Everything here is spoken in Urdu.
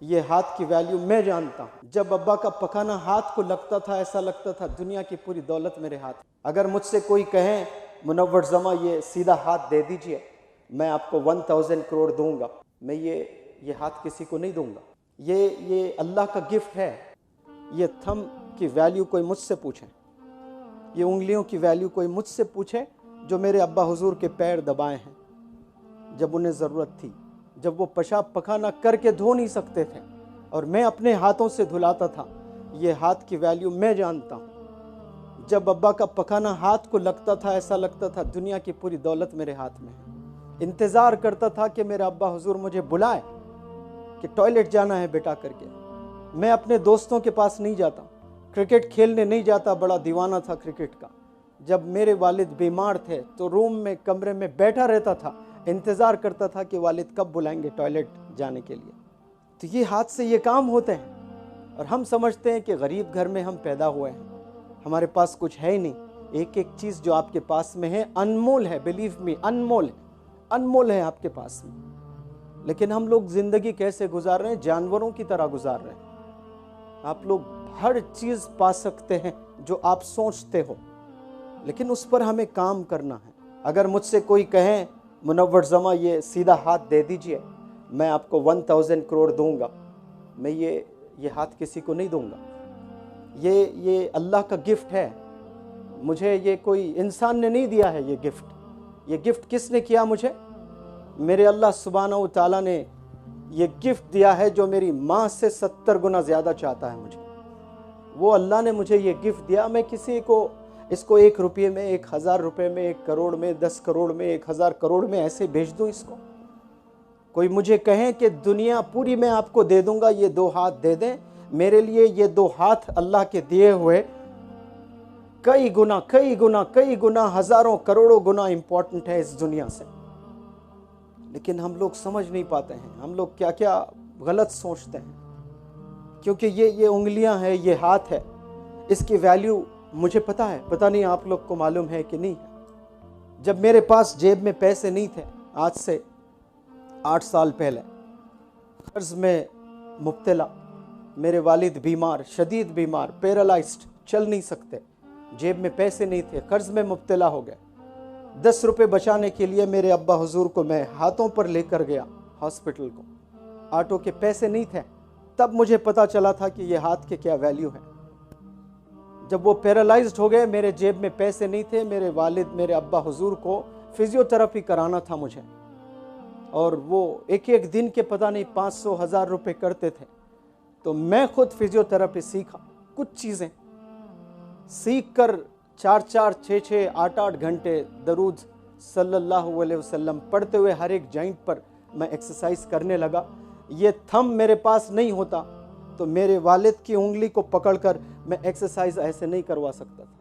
یہ ہاتھ کی ویلیو میں جانتا ہوں۔ جب ابا کا پکانا ہاتھ کو لگتا تھا ایسا لگتا تھا دنیا کی پوری دولت میرے ہاتھ۔ اگر مجھ سے کوئی کہیں منور زماں یہ سیدھا ہاتھ دے دیجئے، میں آپ کو 1000 کروڑ دوں گا، میں یہ ہاتھ کسی کو نہیں دوں گا۔ یہ اللہ کا گفٹ ہے۔ یہ تھم کی ویلیو کوئی مجھ سے پوچھے، یہ انگلیوں کی ویلیو کوئی مجھ سے پوچھے جو میرے ابا حضور کے پیر دبائے ہیں جب انہیں ضرورت تھی، جب وہ پیشاب پخانہ کر کے دھو نہیں سکتے تھے اور میں اپنے ہاتھوں سے دھلاتا تھا۔ یہ ہاتھ کی ویلیو میں جانتا ہوں۔ جب ابا کا پکانا ہاتھ کو لگتا تھا ایسا لگتا تھا دنیا کی پوری دولت میرے ہاتھ میں ہے۔ انتظار کرتا تھا کہ میرا ابا حضور مجھے بلائے کہ ٹوائلٹ جانا ہے بیٹا کر کے۔ میں اپنے دوستوں کے پاس نہیں جاتا، کرکٹ کھیلنے نہیں جاتا، بڑا دیوانہ تھا کرکٹ کا۔ جب میرے والد بیمار تھے تو روم میں کمرے میں بیٹھا رہتا تھا، انتظار کرتا تھا کہ والد کب بلائیں گے ٹوائلٹ جانے کے لیے۔ تو یہ ہاتھ سے یہ کام ہوتے ہیں، اور ہم سمجھتے ہیں کہ غریب گھر میں ہم پیدا ہوئے ہیں، ہمارے پاس کچھ ہے ہی نہیں۔ ایک ایک چیز جو آپ کے پاس میں ہے انمول ہے، بلیو می، انمول ہے، انمول ہے آپ کے پاس میں۔ لیکن ہم لوگ زندگی کیسے گزار رہے ہیں؟ جانوروں کی طرح گزار رہے ہیں۔ آپ لوگ ہر چیز پا سکتے ہیں جو آپ سوچتے ہو، لیکن اس پر ہمیں کام کرنا ہے۔ اگر مجھ سے کوئی کہیں منور زماں یہ سیدھا ہاتھ دے دیجئے، میں آپ کو 1000 کروڑ دوں گا، میں یہ ہاتھ کسی کو نہیں دوں گا۔ یہ اللہ کا گفٹ ہے۔ مجھے یہ کوئی انسان نے نہیں دیا ہے یہ گفٹ۔ یہ گفٹ کس نے کیا مجھے؟ میرے اللہ سبحانہ و تعالیٰ نے یہ گفٹ دیا ہے جو میری ماں سے 70 گنا زیادہ چاہتا ہے مجھے۔ وہ اللہ نے مجھے یہ گفٹ دیا۔ میں کسی کو اس کو 1 روپے میں، 1000 روپے میں، 1 کروڑ میں، 10 کروڑ میں، 1000 کروڑ میں ایسے بھیج دوں اس کو؟ کوئی مجھے کہیں کہ دنیا پوری میں آپ کو دے دوں گا، یہ 2 ہاتھ دے دیں، میرے لیے یہ 2 ہاتھ اللہ کے دیے ہوئے کئی گنا ہزاروں کروڑوں گنا امپورٹنٹ ہے اس دنیا سے۔ لیکن ہم لوگ سمجھ نہیں پاتے ہیں، ہم لوگ کیا کیا غلط سوچتے ہیں، کیونکہ یہ انگلیاں ہیں، یہ ہاتھ ہے، اس کی ویلیو مجھے پتا ہے، پتہ نہیں آپ لوگ کو معلوم ہے کہ نہیں ہے۔ جب میرے پاس جیب میں پیسے نہیں تھے، آج سے 8 سال پہلے، قرض میں مبتلا، میرے والد بیمار، شدید بیمار، پیرالائزڈ، چل نہیں سکتے، جیب میں پیسے نہیں تھے، قرض میں مبتلا ہو گئے۔ 10 روپے بچانے کے لیے میرے ابا حضور کو میں ہاتھوں پر لے کر گیا ہاسپٹل کو، آٹو کے پیسے نہیں تھے۔ تب مجھے پتا چلا تھا کہ یہ ہاتھ کے کیا ویلیو ہے۔ جب وہ پیرالائزڈ ہو گئے، میرے جیب میں پیسے نہیں تھے، میرے والد میرے ابا حضور کو فزیو تھراپی کرانا تھا مجھے، اور وہ ایک دن کے پتہ نہیں 500 1000 روپے کرتے تھے۔ تو میں خود فزیو تھراپی سیکھا، کچھ چیزیں سیکھ کر 4 6 8 گھنٹے درود صلی اللہ علیہ وسلم پڑھتے ہوئے ہر ایک جوائنٹ پر میں ایکسرسائز کرنے لگا۔ یہ تھم میرے پاس نہیں ہوتا تو میرے والد کی انگلی کو پکڑ کر میں ایکسرسائز ایسے نہیں کروا سکتا تھا۔